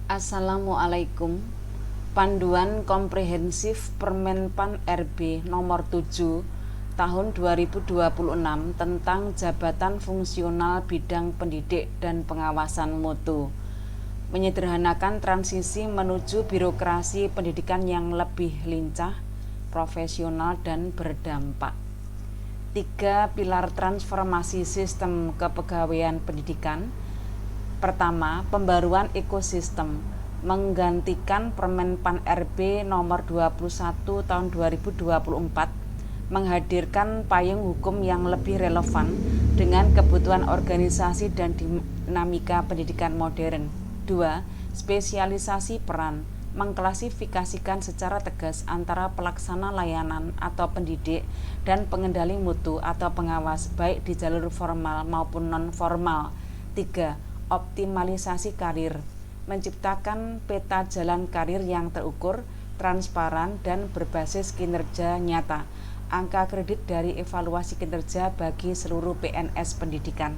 Assalamualaikum. Panduan Komprehensif Permenpan RB Nomor 7 Tahun 2026 tentang Jabatan Fungsional Bidang Pendidik dan Pengawasan Mutu menyederhanakan transisi menuju birokrasi pendidikan yang lebih lincah, profesional, dan berdampak. 3 pilar transformasi sistem kepegawaian pendidikan. Pertama, pembaruan ekosistem, menggantikan Permenpan RB nomor 21 tahun 2024, menghadirkan payung hukum yang lebih relevan dengan kebutuhan organisasi dan dinamika pendidikan modern. 2. Spesialisasi peran, mengklasifikasikan secara tegas antara pelaksana layanan atau pendidik dan pengendali mutu atau pengawas baik di jalur formal maupun non-formal. 3. Optimalisasi karir, menciptakan peta jalan karir yang terukur, transparan, dan berbasis kinerja nyata, angka kredit dari evaluasi kinerja bagi seluruh PNS pendidikan.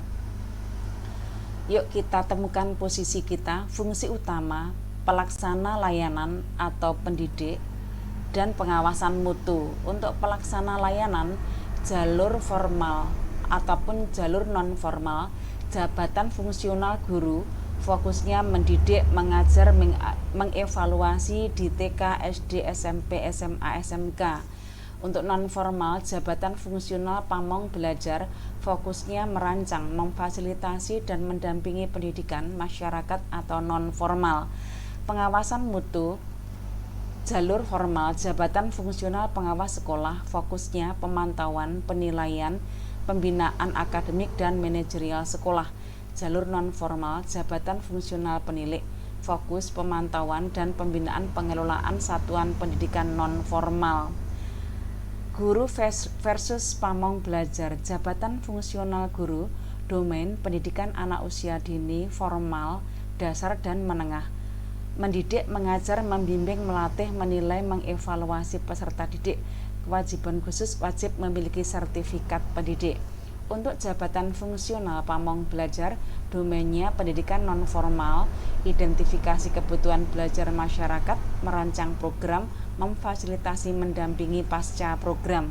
Yuk kita temukan posisi kita, fungsi utama, pelaksana layanan atau pendidik, dan pengawasan mutu. Untuk pelaksana layanan, jalur formal ataupun jalur non-formal, jabatan fungsional guru, fokusnya mendidik, mengajar, mengevaluasi di TK, SD, SMP, SMA, SMK. Untuk non-formal, jabatan fungsional pamong belajar, fokusnya merancang, memfasilitasi, dan mendampingi pendidikan masyarakat atau non-formal. Pengawasan mutu, jalur formal, jabatan fungsional pengawas sekolah, fokusnya pemantauan, penilaian, pembinaan akademik dan manajerial sekolah. Jalur non-formal, jabatan fungsional penilik, fokus pemantauan dan pembinaan pengelolaan satuan pendidikan non-formal. Guru versus pamong belajar, jabatan fungsional guru, domain pendidikan anak usia dini, formal, dasar, dan menengah. Mendidik, mengajar, membimbing, melatih, menilai, mengevaluasi peserta didik. Kewajiban khusus wajib memiliki sertifikat pendidik. Untuk jabatan fungsional pamong belajar, domainnya pendidikan non-formal, identifikasi kebutuhan belajar masyarakat, merancang program, memfasilitasi, mendampingi pasca program.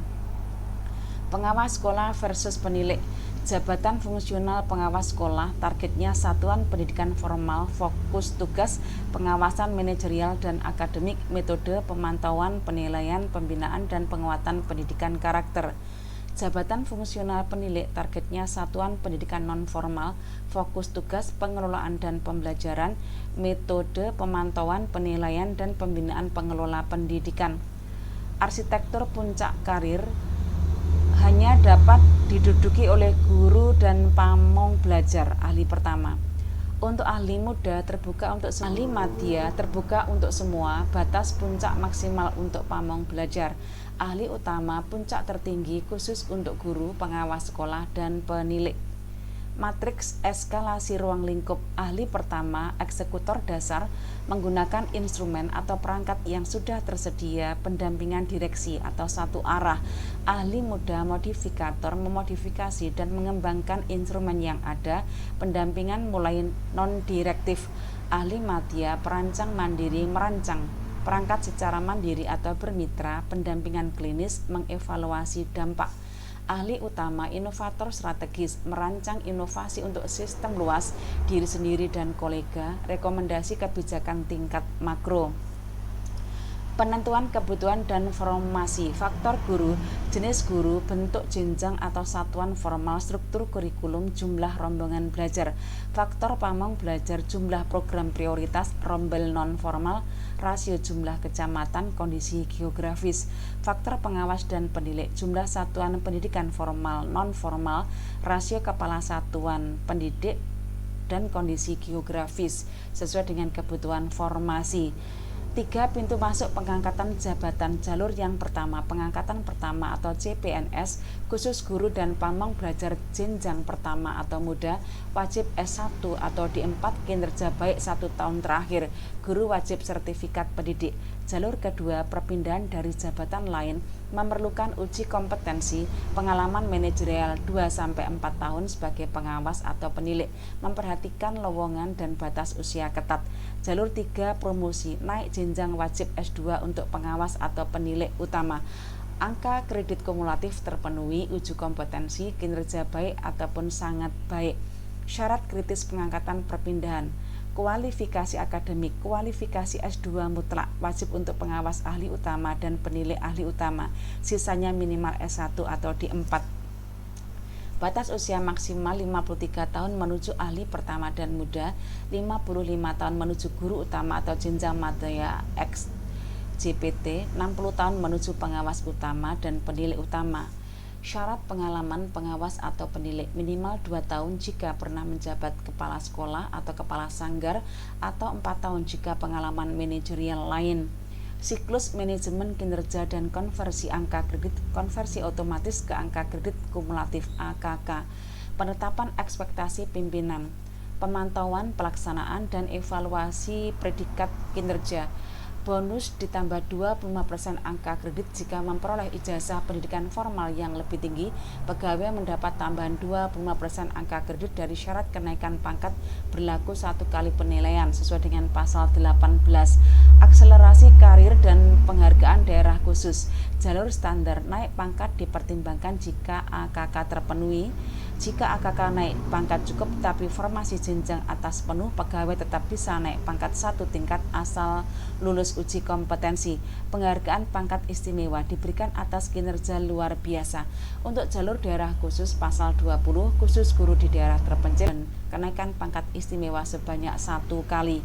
Pengawas sekolah versus penilik, jabatan fungsional pengawas sekolah, targetnya satuan pendidikan formal, fokus tugas pengawasan manajerial dan akademik, metode pemantauan, penilaian, pembinaan, dan penguatan pendidikan karakter. Jabatan fungsional penilik, targetnya satuan pendidikan non-formal, fokus tugas pengelolaan dan pembelajaran, metode pemantauan, penilaian, dan pembinaan pengelola pendidikan. Arsitektur puncak karir hanya dapat diduduki oleh guru dan pamong belajar, ahli pertama. Untuk ahli muda terbuka untuk semua, ahli madya terbuka untuk semua, batas puncak maksimal untuk pamong belajar. Ahli utama puncak tertinggi khusus untuk guru, pengawas sekolah, dan penilik. Matriks eskalasi ruang lingkup, ahli pertama, eksekutor dasar, menggunakan instrumen atau perangkat yang sudah tersedia, pendampingan direksi atau satu arah. Ahli muda modifikator, memodifikasi dan mengembangkan instrumen yang ada, pendampingan mulai non-direktif. Ahli madya, perancang mandiri, merancang perangkat secara mandiri atau bermitra, pendampingan klinis, mengevaluasi dampak. Ahli utama, inovator strategis, merancang inovasi untuk sistem luas, diri sendiri dan kolega, rekomendasi kebijakan tingkat makro. Penentuan kebutuhan dan formasi, faktor guru, jenis guru, bentuk jenjang atau satuan formal, struktur kurikulum, jumlah rombongan belajar. Faktor pamong belajar, jumlah program prioritas, rombel non-formal, rasio jumlah kecamatan, kondisi geografis. Faktor pengawas dan penilik, jumlah satuan pendidikan formal, non-formal, rasio kepala satuan pendidik, dan kondisi geografis sesuai dengan kebutuhan formasi. 3 pintu masuk pengangkatan jabatan. Jalur yang pertama, pengangkatan pertama atau CPNS, khusus guru dan pamong belajar jenjang pertama atau muda, wajib S1 atau D4 kinerja baik 1 tahun terakhir, guru wajib sertifikat pendidik. Jalur kedua, perpindahan dari jabatan lain memerlukan uji kompetensi, pengalaman manajerial 2-4 tahun sebagai pengawas atau penilik, memperhatikan lowongan dan batas usia ketat. Jalur 3 promosi, naik jenjang wajib S2 untuk pengawas atau penilik utama. Angka kredit kumulatif terpenuhi, uji kompetensi, kinerja baik ataupun sangat baik. Syarat kritis pengangkatan perpindahan. Kualifikasi akademik, kualifikasi S2 mutlak, wajib untuk pengawas ahli utama dan penilik ahli utama, sisanya minimal S1 atau D4. Batas usia maksimal 53 tahun menuju ahli pertama dan muda, 55 tahun menuju guru utama atau jenjang madya X JPT, 60 tahun menuju pengawas utama dan penilik utama. Syarat pengalaman pengawas atau penilik minimal 2 tahun jika pernah menjabat kepala sekolah atau kepala sanggar, atau 4 tahun jika pengalaman manajerial lain. Siklus manajemen kinerja dan konversi angka kredit, konversi otomatis ke angka kredit kumulatif AKK. Penetapan ekspektasi pimpinan, pemantauan pelaksanaan dan evaluasi predikat kinerja. Bonus ditambah 25% angka kredit jika memperoleh ijazah pendidikan formal yang lebih tinggi. Pegawai mendapat tambahan 25% angka kredit dari syarat kenaikan pangkat berlaku 1 kali penilaian sesuai dengan pasal 18. Akselerasi karir dan penghargaan daerah khusus. Jalur standar, naik pangkat dipertimbangkan jika AKK terpenuhi. Jika AKK naik pangkat cukup tapi formasi jenjang atas penuh, pegawai tetap bisa naik pangkat 1 tingkat asal lulus uji kompetensi. Penghargaan pangkat istimewa diberikan atas kinerja luar biasa. Untuk jalur daerah khusus pasal 20, khusus guru di daerah terpencil, dan kenaikan pangkat istimewa sebanyak 1 kali.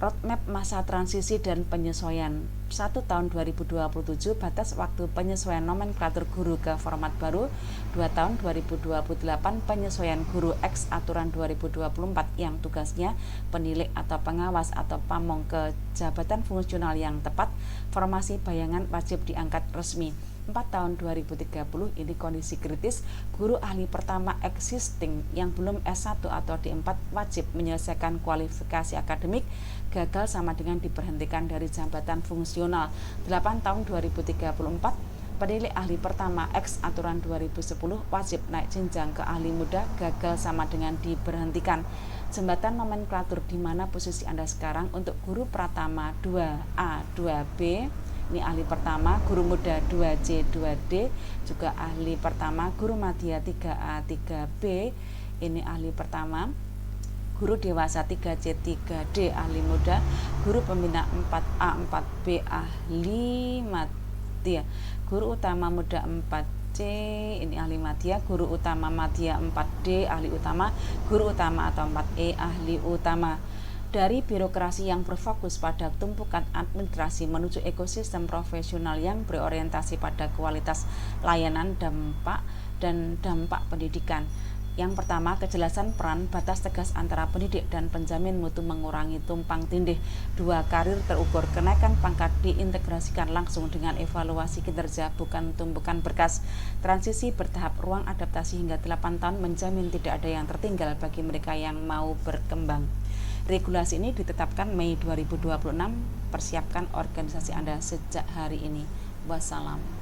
Roadmap masa transisi dan penyesuaian. 1 tahun 2027 batas waktu penyesuaian nomenklatur guru ke format baru. 2 tahun 2028 penyesuaian guru X aturan 2024 yang tugasnya penilik atau pengawas atau pamong ke jabatan fungsional yang tepat. Formasi bayangan wajib diangkat resmi. 4 tahun 2030 ini kondisi kritis, guru ahli pertama existing yang belum S1 atau D4 wajib menyelesaikan kualifikasi akademik, gagal sama dengan diberhentikan dari jabatan fungsional. 8 tahun 2034 penilik ahli pertama X aturan 2010 wajib naik jenjang ke ahli muda, gagal sama dengan diberhentikan. Jembatan nomenklatur di mana posisi Anda sekarang untuk guru pratama 2A 2B, ini ahli pertama, guru muda 2C 2D, juga ahli pertama, guru madya 3A 3B, ini ahli pertama, guru dewasa 3C 3D ahli muda, guru pembina 4A 4B ahli madya, guru utama muda 4C, ini ahli madya, guru utama madya 4D ahli utama, guru utama atau 4E ahli utama. Dari birokrasi yang berfokus pada tumpukan administrasi menuju ekosistem profesional yang berorientasi pada kualitas layanan, dampak pendidikan. Yang pertama, kejelasan peran, batas tegas antara pendidik dan penjamin mutu mengurangi tumpang tindih. 2. Karir terukur, kenaikan pangkat diintegrasikan langsung dengan evaluasi kinerja, bukan tumpukan berkas. Transisi bertahap, ruang adaptasi hingga 8 tahun menjamin tidak ada yang tertinggal bagi mereka yang mau berkembang. Regulasi ini ditetapkan Mei 2026. Persiapkan organisasi Anda sejak hari ini. Wassalam.